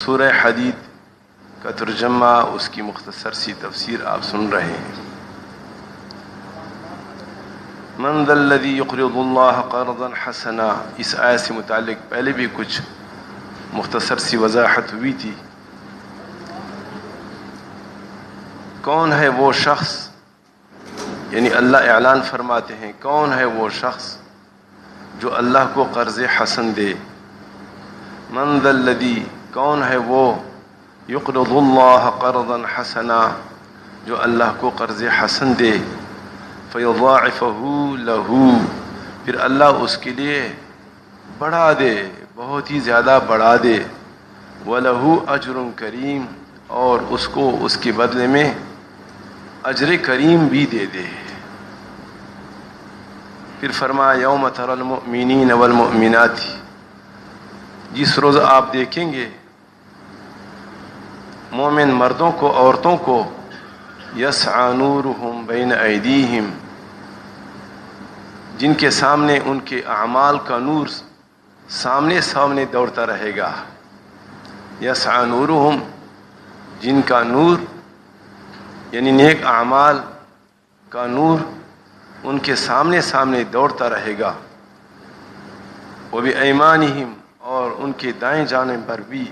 سورہ حدید کا ترجمہ، اس کی مختصر سی تفسیر آپ سن رہے ہیں۔ من ذا الذی یقرض اللہ قرضا حسنا، اس آیت سے متعلق پہلے بھی کچھ مختصر سی وضاحت ہوئی تھی۔ کون ہے وہ شخص، یعنی اللہ اعلان فرماتے ہیں کون ہے وہ شخص جو اللہ کو قرض حسن دے۔ من ذا الذی، کون ہے وہ، یقرض اللہ قرضا حسنا، جو اللہ کو قرض حسن دے، فیضاعفہ لہ، پھر اللہ اس کے لیے بڑھا دے، بہت ہی زیادہ بڑھا دے، وَلَهُ أَجْرٌ کریم، اور اس کو اس کے بدلے میں اجر کریم بھی دے دے۔ پھر فرمایا یوم تری المؤمنین والمؤمنات، جس روز آپ دیکھیں گے مومن مردوں کو عورتوں کو، یسعی نورہم بین ایدیہم، جن کے سامنے ان کے اعمال کا نور سامنے دوڑتا رہے گا۔ یسعی نورہم، جن کا نور یعنی نیک اعمال کا نور ان کے سامنے دوڑتا رہے گا۔ وبایمانہم، اور ان کے دائیں جانب پر بھی،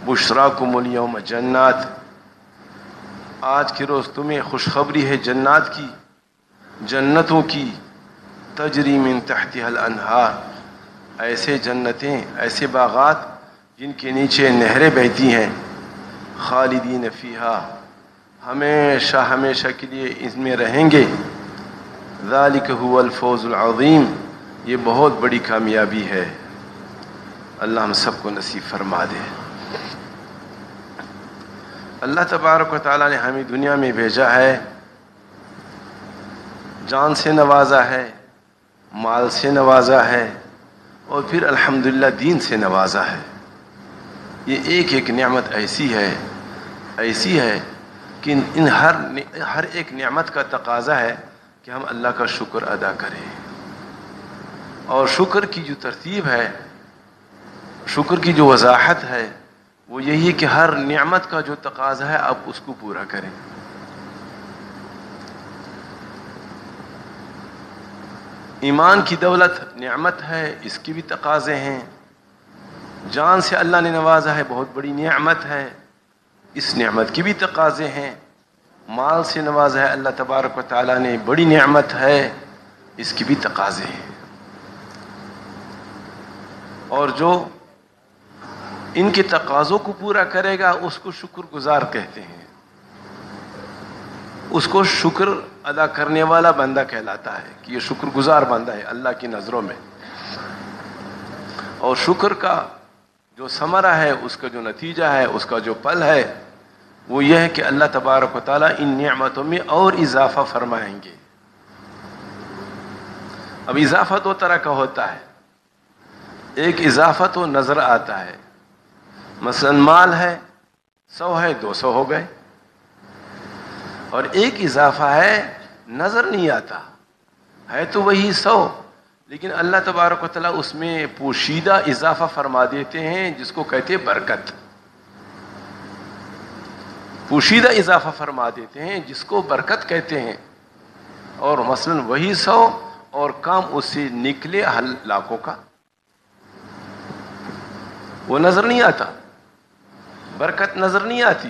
بشراکم الیوم جنات، آج کے روز تمہیں خوشخبری ہے جنات کی، جنتوں کی، تجری من تحتها الانہار، ایسے جنتیں، ایسے باغات جن کے نیچے نہریں بہتی ہیں، خالدین فیہا، ہمیشہ کے لیے اس میں رہیں گے۔ ذالک هو الفوز العظیم، یہ بہت بڑی کامیابی ہے، اللہ ہم سب کو نصیب فرما دے۔ اللہ تبارک و تعالیٰ نے ہمیں دنیا میں بھیجا ہے، جان سے نوازا ہے، مال سے نوازا ہے، اور پھر الحمدللہ دین سے نوازا ہے۔ یہ ایک نعمت ایسی ہے کہ ان ہر ایک نعمت کا تقاضا ہے کہ ہم اللہ کا شکر ادا کریں، اور شکر کی جو ترتیب ہے، شکر کی جو وضاحت ہے، وہ یہی ہے کہ ہر نعمت کا جو تقاضا ہے آپ اس کو پورا کریں۔ ایمان کی دولت نعمت ہے، اس کی بھی تقاضے ہیں۔ جان سے اللہ نے نوازا ہے، بہت بڑی نعمت ہے، اس نعمت کی بھی تقاضے ہیں۔ مال سے نوازا ہے اللہ تبارک و تعالیٰ نے، بڑی نعمت ہے، اس کی بھی تقاضے ہیں۔ اور جو ان کے تقاضوں کو پورا کرے گا اس کو شکر گزار کہتے ہیں، اس کو شکر ادا کرنے والا بندہ کہلاتا ہے کہ یہ شکر گزار بندہ ہے اللہ کی نظروں میں۔ اور شکر کا جو ثمرہ ہے، اس کا جو نتیجہ ہے، اس کا جو پھل ہے، وہ یہ ہے کہ اللہ تبارک و تعالیٰ ان نعمتوں میں اور اضافہ فرمائیں گے۔ اب اضافہ دو طرح کا ہوتا ہے، ایک اضافہ تو نظر آتا ہے، مثلا مال ہے 100 ہے 200 ہو گئے، اور ایک اضافہ ہے نظر نہیں آتا، ہے تو وہی 100، لیکن اللہ تبارک و تعالیٰ اس میں پوشیدہ اضافہ فرما دیتے ہیں، جس کو کہتے ہیں برکت۔ پوشیدہ اضافہ فرما دیتے ہیں جس کو برکت کہتے ہیں، اور مثلا وہی 100 اور کام اس سے نکلے لاکھوں کا، وہ نظر نہیں آتا، برکت نظر نہیں آتی،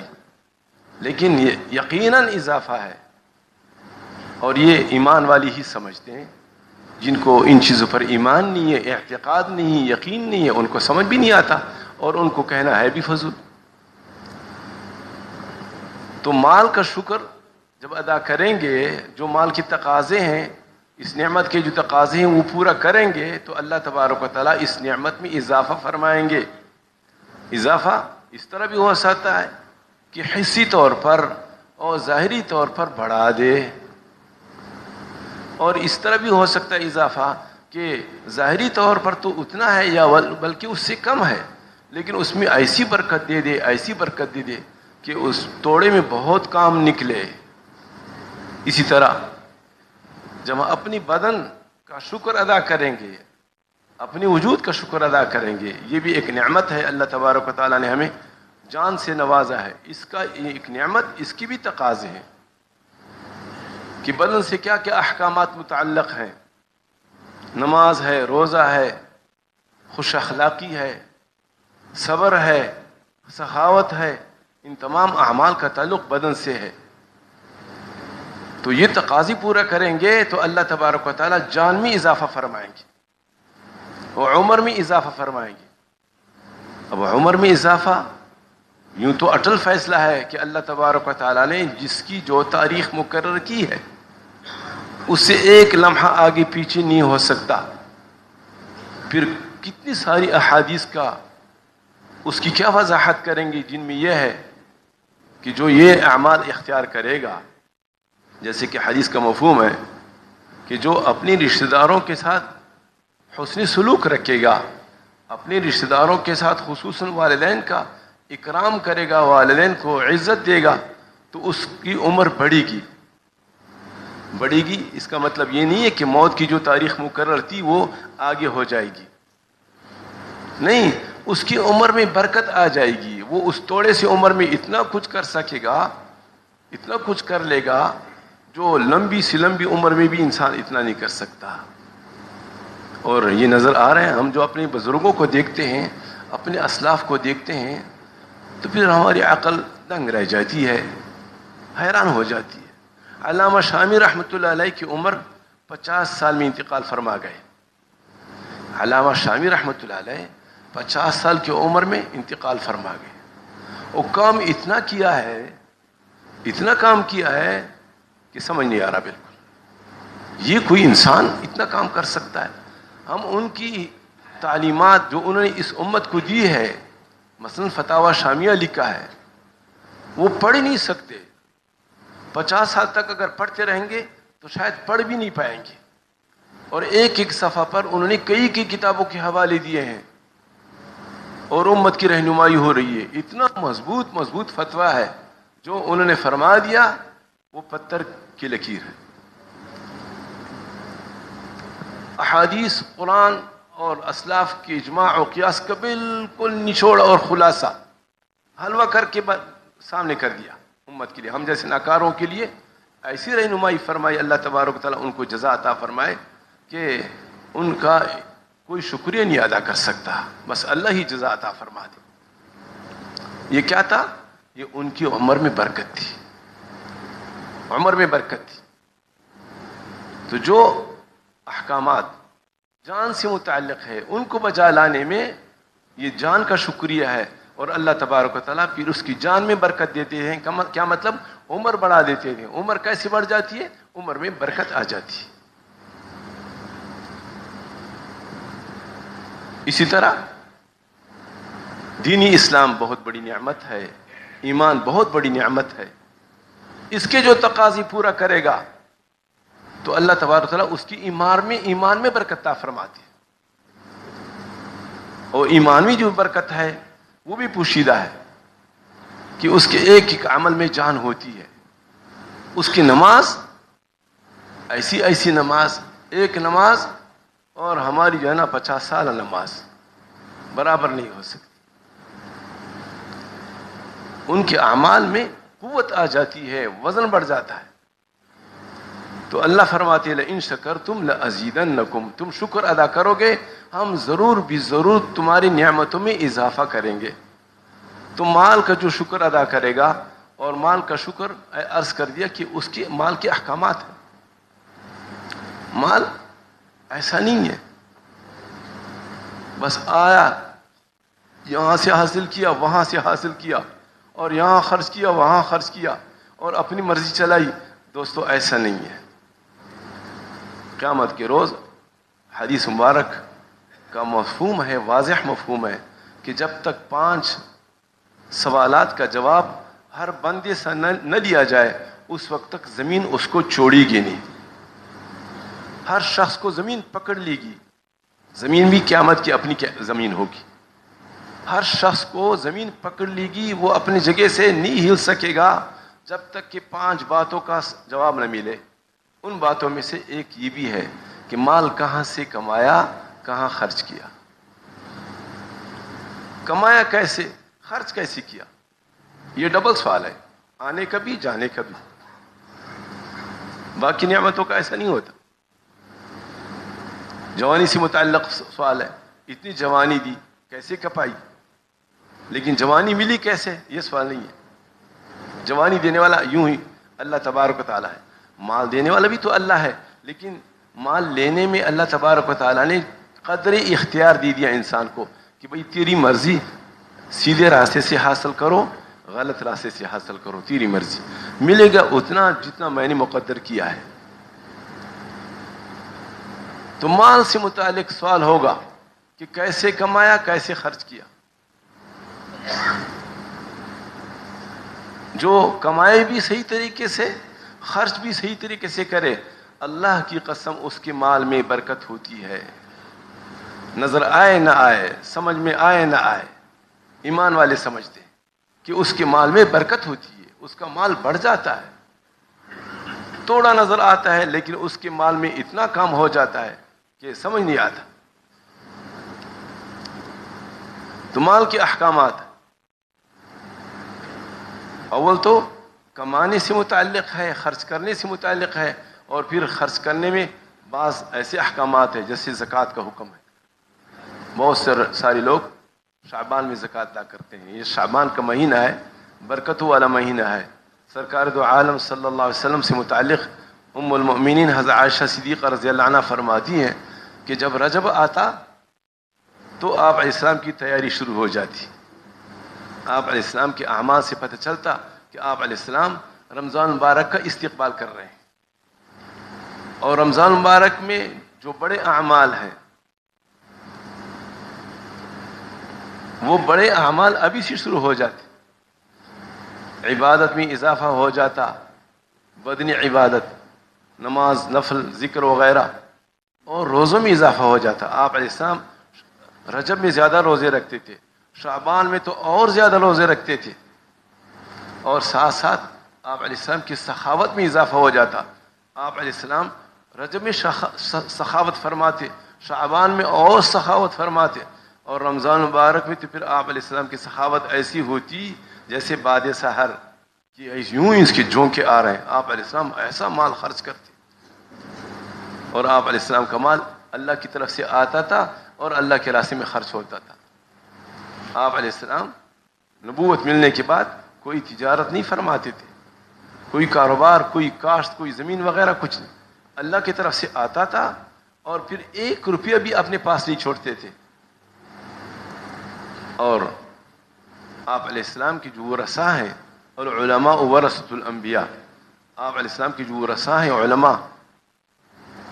لیکن یہ یقیناً اضافہ ہے۔ اور یہ ایمان والی ہی سمجھتے ہیں، جن کو ان چیزوں پر ایمان نہیں ہے، اعتقاد نہیں ہے، یقین نہیں ہے، ان کو سمجھ بھی نہیں آتا، اور ان کو کہنا ہے بھی فضول۔ تو مال کا شکر جب ادا کریں گے، جو مال کے تقاضے ہیں، اس نعمت کے جو تقاضے ہیں وہ پورا کریں گے، تو اللہ تبارک و تعالیٰ اس نعمت میں اضافہ فرمائیں گے۔ اضافہ اس طرح بھی ہو سکتا ہے کہ حصی طور پر اور ظاہری طور پر بڑھا دے، اور اس طرح بھی ہو سکتا ہے اضافہ کہ ظاہری طور پر تو اتنا ہے یا بلکہ اس سے کم ہے، لیکن اس میں ایسی برکت دے دے، ایسی برکت دے دے کہ اس توڑے میں بہت کام نکلے۔ اسی طرح جب ہم اپنی بدن کا شکر ادا کریں گے، اپنے وجود کا شکر ادا کریں گے. یہ بھی ایک نعمت ہے اللہ تبارک و تعالیٰ نے ہمیں جان سے نوازا ہے. اس کا ایک نعمت، اس کی بھی تقاضے ہیں کہ بدن سے کیا کیا احکامات متعلق ہیں. نماز ہے، روزہ ہے، خوش اخلاقی ہے، صبر ہے، سخاوت ہے. ان تمام اعمال کا تعلق بدن سے ہے. تو یہ تقاضے پورا کریں گے تو اللہ تبارک و تعالیٰ جان میں اضافہ فرمائیں گے اور عمر میں اضافہ فرمائیں گے. اب عمر میں اضافہ یوں تو اٹل فیصلہ ہے کہ اللہ تبارک و تعالیٰ نے جس کی جو تاریخ مقرر کی ہے اس سے ایک لمحہ آگے پیچھے نہیں ہو سکتا. پھر کتنی ساری احادیث کا اس کی کیا وضاحت کریں گے جن میں یہ ہے کہ جو یہ اعمال اختیار کرے گا، جیسے کہ حدیث کا مفہوم ہے کہ جو اپنی رشتہ داروں کے ساتھ حسن سلوک رکھے گا، اپنے رشتہ داروں کے ساتھ خصوصاً والدین کا اکرام کرے گا، والدین کو عزت دے گا، تو اس کی عمر بڑھے گی. اس کا مطلب یہ نہیں ہے کہ موت کی جو تاریخ مقرر تھی وہ آگے ہو جائے گی، نہیں، اس کی عمر میں برکت آ جائے گی. وہ اس تھوڑے سے عمر میں اتنا کچھ کر سکے گا، اتنا کچھ کر لے گا جو لمبی سی لمبی عمر میں بھی انسان اتنا نہیں کر سکتا. اور یہ نظر آ رہے ہیں، ہم جو اپنے بزرگوں کو دیکھتے ہیں، اپنے اسلاف کو دیکھتے ہیں، تو پھر ہماری عقل دنگ رہ جاتی ہے، حیران ہو جاتی ہے. علامہ شامی رحمۃ اللہ علیہ کی عمر 50 سال میں انتقال فرما گئے. علامہ شامی رحمۃ اللہ علیہ 50 سال کی عمر میں انتقال فرما گئے. وہ کام اتنا کیا ہے، اتنا کام کیا ہے کہ سمجھ نہیں آ رہا بالکل یہ کوئی انسان اتنا کام کر سکتا ہے. ہم ان کی تعلیمات جو انہوں نے اس امت کو دی ہے، مثلا فتاوی شامیہ لکھا ہے، وہ پڑھ نہیں سکتے. 50 سال تک اگر پڑھتے رہیں گے تو شاید پڑھ بھی نہیں پائیں گے. اور ایک ایک صفحہ پر انہوں نے کئی کتابوں کے حوالے دیے ہیں اور امت کی رہنمائی ہو رہی ہے. اتنا مضبوط فتویٰ ہے جو انہوں نے فرما دیا، وہ پتھر کی لکیر ہے. احادیث، قرآن اور اسلاف کی اجماع و قیاس کا بالکل نچوڑ اور خلاصہ حلوہ کر کے سامنے کر دیا امت کے لیے. ہم جیسے ناکاروں کے لیے ایسی رہنمائی فرمائی. اللہ تبارک و تعالیٰ ان کو جزا عطا فرمائے کہ ان کا کوئی شکریہ نہیں ادا کر سکتا، بس اللہ ہی جزا عطا فرما دے. یہ کیا تھا؟ یہ ان کی عمر میں برکت تھی، عمر میں برکت تھی. تو جو احکامات جان سے متعلق ہے ان کو بجا لانے میں یہ جان کا شکریہ ہے. اور اللہ تبارک و تعالیٰ پھر اس کی جان میں برکت دیتے ہیں. کیا مطلب؟ عمر بڑھا دیتے ہیں. عمر کیسے بڑھ جاتی ہے؟ عمر میں برکت آ جاتی ہے. اسی طرح دینی اسلام بہت بڑی نعمت ہے، ایمان بہت بڑی نعمت ہے. اس کے جو تقاضے پورا کرے گا تو اللہ تبارک و تعالیٰ اس کی ایمان میں برکت عطا فرماتی ہے. اور ایمان میں جو برکت ہے وہ بھی پوشیدہ ہے کہ اس کے ایک ایک عمل میں جان ہوتی ہے. اس کی نماز ایسی نماز، ایک نماز اور ہماری جو ہے نا 50 سال نماز برابر نہیں ہو سکتی. ان کے اعمال میں قوت آ جاتی ہے، وزن بڑھ جاتا ہے. تو اللہ فرماتے ہیں لئن شکرتم لازیدنکم، تم شکر ادا کرو گے ہم ضرور بھی ضرور تمہاری نعمتوں میں اضافہ کریں گے. تم مال کا جو شکر ادا کرے گا، اور مال کا شکر عرض کر دیا کہ اس کے مال کے احکامات ہیں. مال ایسا نہیں ہے بس آیا یہاں سے حاصل کیا، وہاں سے حاصل کیا، اور یہاں خرچ کیا، وہاں خرچ کیا، اور اپنی مرضی چلائی. دوستو ایسا نہیں ہے. قیامت کے روز حدیث مبارک کا مفہوم ہے، واضح مفہوم ہے کہ جب تک 5 سوالات کا جواب ہر بندے سے نہ دیا جائے اس وقت تک زمین اس کو چھوڑے گی نہیں. ہر شخص کو زمین پکڑ لے گی. زمین بھی قیامت کی اپنی زمین ہوگی. ہر شخص کو زمین پکڑ لے گی، وہ اپنی جگہ سے نہیں ہل سکے گا جب تک کہ 5 باتوں کا جواب نہ ملے. ان باتوں میں سے ایک یہ بھی ہے کہ مال کہاں سے کمایا، کہاں خرچ کیا، کمایا کیسے، خرچ کیسے کیا. یہ ڈبل سوال ہے، آنے کا بھی جانے کا بھی. باقی نعمتوں کا ایسا نہیں ہوتا. جوانی سے متعلق سوال ہے، اتنی جوانی دی کیسے کپائی، لیکن جوانی ملی کیسے یہ سوال نہیں ہے. جوانی دینے والا یوں ہی اللہ تبارک و تعالیٰ ہے، مال دینے والا بھی تو اللہ ہے، لیکن مال لینے میں اللہ تبارک و تعالیٰ نے قدر اختیار دے دیا انسان کو کہ بھئی تیری مرضی، سیدھے راستے سے حاصل کرو، غلط راستے سے حاصل کرو، تیری مرضی. ملے گا اتنا جتنا میں نے مقدر کیا ہے. تو مال سے متعلق سوال ہوگا کہ کیسے کمایا، کیسے خرچ کیا. جو کمائے بھی صحیح طریقے سے، خرچ بھی صحیح طریقے سے کرے، اللہ کی قسم اس کے مال میں برکت ہوتی ہے. نظر آئے نہ آئے، سمجھ میں آئے نہ آئے، ایمان والے سمجھتے ہیں کہ اس کے مال میں برکت ہوتی ہے، اس کا مال بڑھ جاتا ہے. تھوڑا نظر آتا ہے لیکن اس کے مال میں اتنا کام ہو جاتا ہے کہ سمجھ نہیں آتا. تو مال کے احکامات اول تو کمانے سے متعلق ہے، خرچ کرنے سے متعلق ہے، اور پھر خرچ کرنے میں بعض ایسے احکامات ہیں جیسے زکوٰۃ کا حکم ہے. بہت سارے لوگ شعبان میں زکوٰۃ ادا کرتے ہیں. یہ شعبان کا مہینہ ہے، برکتوں والا مہینہ ہے. سرکار دو عالم صلی اللہ علیہ وسلم سے متعلق ام المؤمنین حضرت عائشہ صدیقہ رضی اللہ عنہ فرماتی ہیں کہ جب رجب آتا تو آپ علیہ السلام کی تیاری شروع ہو جاتی. آپ علیہ السلام کے اعمال سے پتہ چلتا کہ آپ علیہ السلام رمضان مبارک کا استقبال کر رہے ہیں. اور رمضان مبارک میں جو بڑے اعمال ہیں وہ بڑے اعمال ابھی سے شروع ہو جاتے. عبادت میں اضافہ ہو جاتا، بدنی عبادت، نماز، نفل، ذکر وغیرہ، اور روزوں میں اضافہ ہو جاتا. آپ علیہ السلام رجب میں زیادہ روزے رکھتے تھے، شعبان میں تو اور زیادہ روزے رکھتے تھے، اور ساتھ ساتھ آپ علیہ السلام کی سخاوت میں اضافہ ہو جاتا. آپ علیہ السلام رجب میں سخاوت فرماتے، شعبان میں اور سخاوت فرماتے، اور رمضان مبارک میں تو پھر آپ علیہ السلام کی سخاوت ایسی ہوتی جیسے باد سحر کہ یوں اس کے جھونکے آ رہے ہیں. آپ علیہ السلام ایسا مال خرچ کرتے، اور آپ علیہ السلام کا مال اللہ کی طرف سے آتا تھا اور اللہ کے راستے میں خرچ ہوتا تھا. آپ علیہ السلام نبوت ملنے کے بعد کوئی تجارت نہیں فرماتے تھے، کوئی کاروبار، کوئی کاشت، کوئی زمین وغیرہ کچھ نہیں. اللہ کی طرف سے آتا تھا اور پھر 1 روپیہ بھی اپنے پاس نہیں چھوڑتے تھے. اور آپ علیہ السلام کی جو ورثاء ہیں، اور علماء ورثۃ الانبیاء، آپ علیہ السلام کی جو ورثاء ہیں علماء،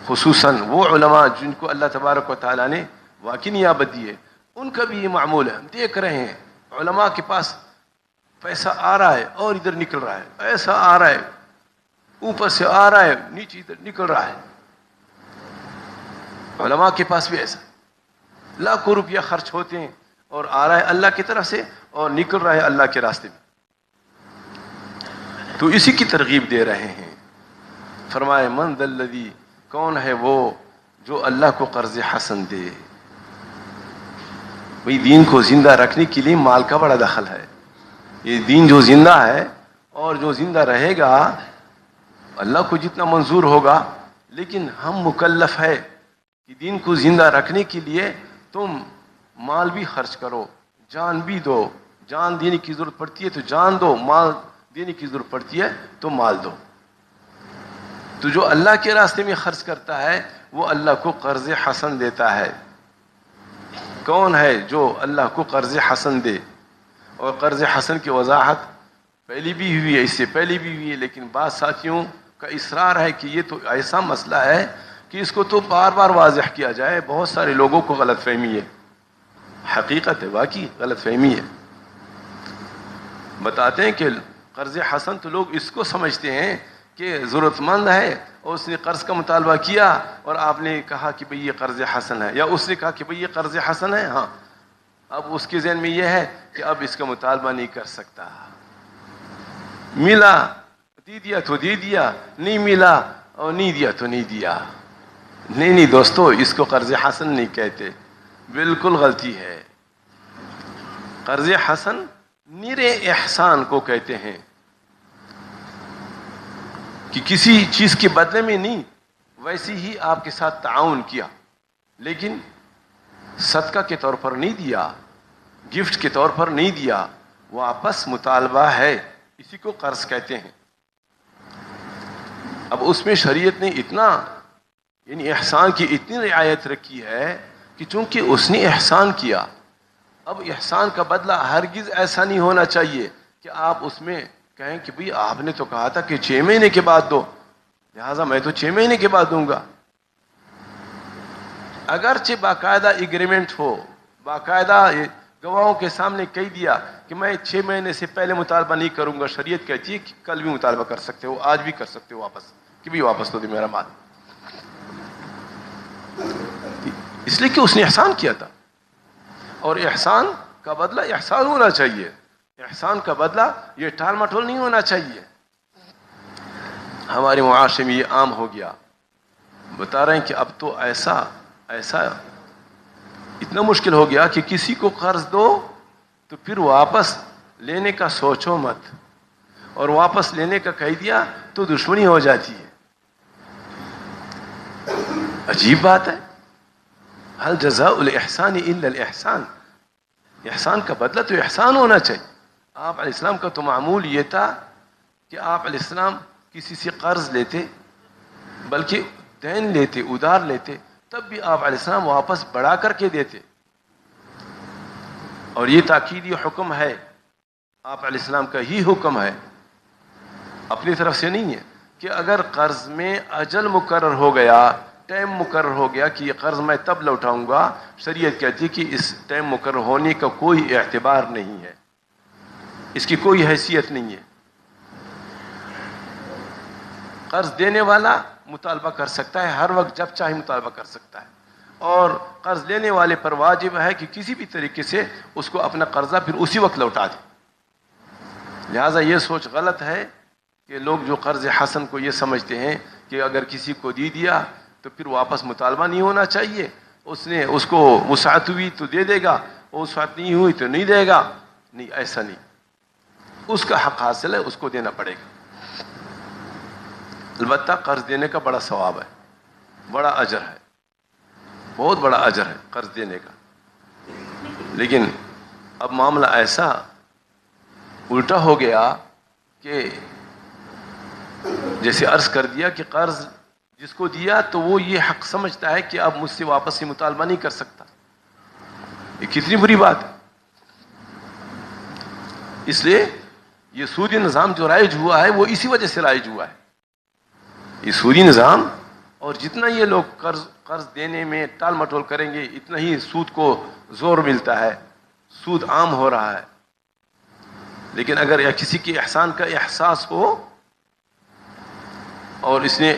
خصوصاً وہ علماء جن کو اللہ تبارک و تعالیٰ نے واقعی نیابت دی ہے، ان کا بھی یہ معمول ہے. ہم دیکھ رہے ہیں علماء کے پاس پیسہ آ رہا ہے اور ادھر نکل رہا ہے، ایسا آ رہا ہے، اوپر سے آ رہا ہے، نیچے ادھر نکل رہا ہے. علماء کے پاس بھی ایسا لاکھوں روپیہ خرچ ہوتے ہیں اور آ رہا ہے اللہ کی طرف سے اور نکل رہا ہے اللہ کے راستے میں. تو اسی کی ترغیب دے رہے ہیں. فرمائے من ذا الذی، کون ہے وہ جو اللہ کو قرض حسن دے. بھئی دین کو زندہ رکھنے کے لیے مال کا بڑا دخل ہے. یہ دین جو زندہ ہے اور جو زندہ رہے گا اللہ کو جتنا منظور ہوگا، لیکن ہم مکلف ہے کہ دین کو زندہ رکھنے کے لیے تم مال بھی خرچ کرو، جان بھی دو. جان دینے کی ضرورت پڑتی ہے تو جان دو، مال دینے کی ضرورت پڑتی ہے تو مال دو. تو جو اللہ کے راستے میں خرچ کرتا ہے وہ اللہ کو قرض حسن دیتا ہے. کون ہے جو اللہ کو قرض حسن دے؟ اور قرض حسن کی وضاحت پہلی بھی ہوئی ہے، اس سے پہلی بھی ہوئی ہے، لیکن بعض ساتھیوں کا اصرار ہے کہ یہ تو ایسا مسئلہ ہے کہ اس کو تو بار بار واضح کیا جائے. بہت سارے لوگوں کو غلط فہمی ہے. حقیقت ہے، واقعی غلط فہمی ہے. بتاتے ہیں کہ قرض حسن تو لوگ اس کو سمجھتے ہیں کہ ضرورت مند ہے اور اس نے قرض کا مطالبہ کیا اور آپ نے کہا کہ بھئی یہ قرض حسن ہے، یا اس نے کہا کہ بھئی یہ قرض حسن ہے. ہاں، اب اس کے ذہن میں یہ ہے کہ اب اس کا مطالبہ نہیں کر سکتا. ملا دے دیا تو دے دیا، نہیں ملا اور نہیں دیا تو نہیں دیا. نہیں دوستو، اس کو قرض حسن نہیں کہتے، بالکل غلطی ہے۔ قرض حسن نیرے احسان کو کہتے ہیں کہ کسی چیز کے بدلے میں نہیں، ویسی ہی آپ کے ساتھ تعاون کیا، لیکن صدقہ کے طور پر نہیں دیا، گفٹ کے طور پر نہیں دیا، واپس مطالبہ ہے، اسی کو قرض کہتے ہیں۔ اب اس میں شریعت نے اتنا یعنی احسان کی اتنی رعایت رکھی ہے کہ چونکہ اس نے احسان کیا، اب احسان کا بدلہ ہرگز ایسا نہیں ہونا چاہیے کہ آپ اس میں کہیں کہ بھئی آپ نے تو کہا تھا کہ 6 مہینے کے بعد دو، لہٰذا میں تو 6 مہینے کے بعد دوں گا۔ اگرچہ باقاعدہ ایگریمنٹ ہو، باقاعدہ گواہوں کے سامنے کہہ دیا کہ میں 6 مہینے سے پہلے مطالبہ نہیں کروں گا، شریعت کہتی ہے کہ کل بھی مطالبہ کر سکتے ہو، آج بھی کر سکتے ہو واپس، کہ بھی واپس دو دے میرا مال، اس لیے کہ اس نے احسان کیا تھا، اور احسان کا بدلہ احسان ہونا چاہیے، احسان کا بدلہ یہ ٹال مٹول نہیں ہونا چاہیے۔ ہمارے معاشرے میں یہ عام ہو گیا، بتا رہے ہیں کہ اب تو ایسا اتنا مشکل ہو گیا کہ کسی کو قرض دو تو پھر واپس لینے کا سوچو مت، اور واپس لینے کا کہہ دیا تو دشمنی ہو جاتی ہے۔ عجیب بات ہے، هل جزاء الاحسان الا الاحسان، احسان کا بدلہ تو احسان ہونا چاہیے۔ آپ علیہ السلام کا تو معمول یہ تھا کہ آپ علیہ السلام کسی سے قرض لیتے، بلکہ دین لیتے، ادھار لیتے، تب بھی آپ علیہ السلام واپس بڑھا کر کے دیتے، اور یہ تاکیدی حکم ہے، آپ علیہ السلام کا ہی حکم ہے، اپنی طرف سے نہیں ہے کہ اگر قرض میں اجل مقرر ہو گیا، ٹائم مقرر ہو گیا کہ یہ قرض میں تب لوٹاؤں گا، شریعت کہتی ہے کہ اس ٹائم مقرر ہونے کا کوئی اعتبار نہیں ہے، اس کی کوئی حیثیت نہیں ہے۔ قرض دینے والا مطالبہ کر سکتا ہے، ہر وقت جب چاہے مطالبہ کر سکتا ہے، اور قرض لینے والے پر واجب ہے کہ کسی بھی طریقے سے اس کو اپنا قرضہ پھر اسی وقت لوٹا دے۔ لہٰذا یہ سوچ غلط ہے کہ لوگ جو قرض حسن کو یہ سمجھتے ہیں کہ اگر کسی کو دے دیا تو پھر واپس مطالبہ نہیں ہونا چاہیے، اس کو وسعت ہوئی تو دے دے گا، وسعت نہیں ہوئی تو نہیں دے گا۔ نہیں، ایسا نہیں، اس کا حق حاصل ہے، اس کو دینا پڑے گا۔ البتہ قرض دینے کا بڑا ثواب ہے، بڑا اجر ہے، بہت بڑا اجر ہے قرض دینے کا، لیکن اب معاملہ ایسا الٹا ہو گیا کہ جیسے عرض کر دیا کہ قرض جس کو دیا تو وہ یہ حق سمجھتا ہے کہ اب مجھ سے واپس سے مطالبہ نہیں کر سکتا۔ یہ کتنی بری بات ہے۔ اس لیے یہ سودی نظام جو رائج ہوا ہے وہ اسی وجہ سے رائج ہوا ہے، یہ سودی نظام، اور جتنا یہ لوگ قرض دینے میں ٹال مٹول کریں گے اتنا ہی سود کو زور ملتا ہے، سود عام ہو رہا ہے۔ لیکن اگر یا کسی کے احسان کا احساس ہو اور اس نے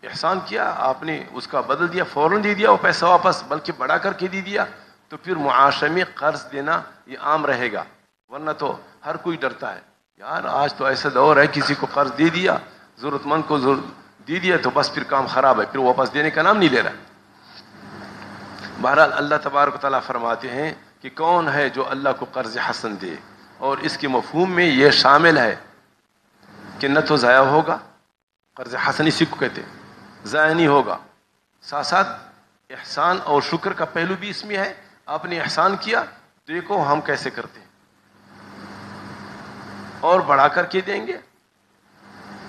احسان کیا، آپ نے اس کا بدل دیا، فوراً دے دیا وہ پیسہ واپس، بلکہ بڑھا کر کے دے دیا، تو پھر معاشرے میں قرض دینا یہ عام رہے گا۔ ورنہ تو ہر کوئی ڈرتا ہے، یار آج تو ایسا دور ہے کسی کو قرض دے دیا، ضرورت مند کو دے دیا تو بس پھر کام خراب ہے، پھر واپس دینے کا نام نہیں لے رہا۔ بہرحال اللہ تبارک و تعالیٰ فرماتے ہیں کہ کون ہے جو اللہ کو قرض حسن دے، اور اس کے مفہوم میں یہ شامل ہے کہ نہ تو ضائع ہوگا، قرض حسن اسی کو کہتے ہیں، ضائع نہیں ہوگا، ساتھ ساتھ احسان اور شکر کا پہلو بھی اس میں ہے۔ آپ نے احسان کیا، دیکھو ہم کیسے کرتے ہیں، اور بڑھا کر کے دیں گے،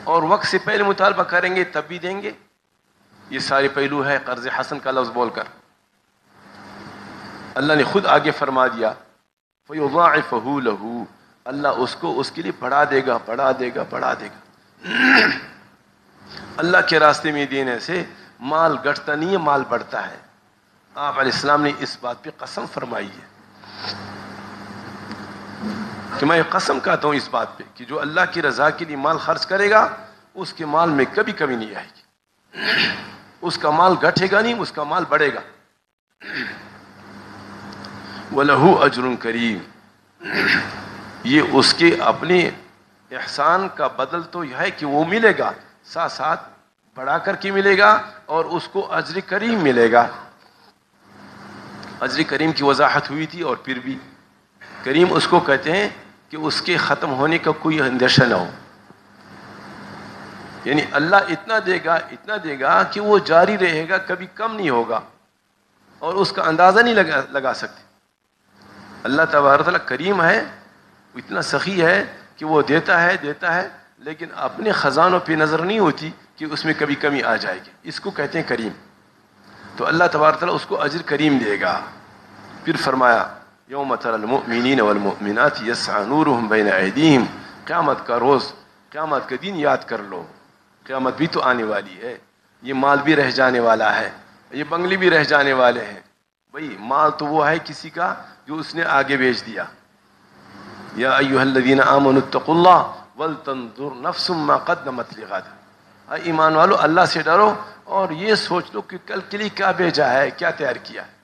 اور وقت سے پہلے مطالبہ کریں گے تب بھی دیں گے۔ یہ سارے پہلو ہے قرض حسن کا لفظ بول کر۔ اللہ نے خود آگے فرما دیا فَيُضَاعِفَهُ لَهُ، اللہ اس کو اس کے لیے بڑھا دے گا، بڑھا دے گا، بڑھا دے گا۔ اللہ کے راستے میں دینے سے مال گھٹتا نہیں ہے، مال بڑھتا ہے۔ آپ علیہ السلام نے اس بات پہ قسم فرمائی ہے کہ میں قسم کھاتا ہوں اس بات پہ کہ جو اللہ کی رضا کے لیے مال خرچ کرے گا اس کے مال میں کبھی کمی نہیں آئے گی، اس کا مال گھٹے گا نہیں، اس کا مال بڑھے گا۔ وَلَهُ أَجْرٌ كَرِيمٌ، یہ اس کے اپنے احسان کا بدل تو یہ ہے کہ وہ ملے گا، ساتھ ساتھ بڑھا کر کے ملے گا اور اس کو اجر کریم ملے گا. اجر کریم کی وضاحت ہوئی تھی. اور پھر بھی کریم اس کو کہتے ہیں کہ اس کے ختم ہونے کا کوئی اندیشہ نہ ہو. یعنی اللہ اتنا دے گا کہ وہ جاری رہے گا, کبھی کم نہیں ہوگا اور اس کا اندازہ نہیں لگا سکتے. اللہ تبارک تعالیٰ کریم ہے, اتنا سخی ہے کہ وہ دیتا ہے لیکن اپنے خزانوں پہ نظر نہیں ہوتی کہ اس میں کبھی کمی آ جائے گی. اس کو کہتے ہیں کریم. تو اللہ تبارک تعالیٰ اس کو اجر کریم دے گا. پھر فرمایا یوم تری المؤمنین والمؤمنات یسعی نورهم بین ایدیہم. قیامت کا روز, قیامت کا دن یاد کر لو. قیامت بھی تو آنے والی ہے, یہ مال بھی رہ جانے والا ہے, یہ بنگلے بھی رہ جانے والے ہیں. بھئی مال تو وہ ہے کسی کا جو اس نے آگے بیچ دیا. یا ایھا الذین آمنوا اتقوا اللہ ولتنظر نفس ما قدمت لغد. اے ایمان والو, اللہ سے ڈرو اور یہ سوچ لو کہ کل کے لیے کیا بھیجا ہے, کیا تیار کیا ہے.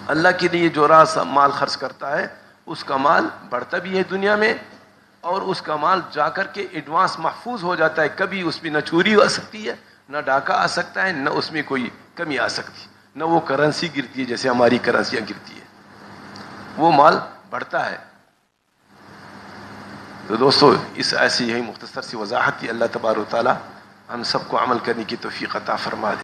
اللہ کے لیے جو راس مال خرچ کرتا ہے اس کا مال بڑھتا بھی ہے دنیا میں, اور اس کا مال جا کر کے ایڈوانس محفوظ ہو جاتا ہے. کبھی اس میں نہ چوری آ سکتی ہے, نہ ڈاکہ آ سکتا ہے, نہ اس میں کوئی کمی آ سکتی, نہ وہ کرنسی گرتی ہے جیسے ہماری کرنسیاں گرتی ہے. وہ مال بڑھتا ہے. تو دوستو, اس ایسی ہی مختصر سی وضاحت تھی. اللہ تبارک و تعالی ہم سب کو عمل کرنے کی توفیق عطا فرما دے.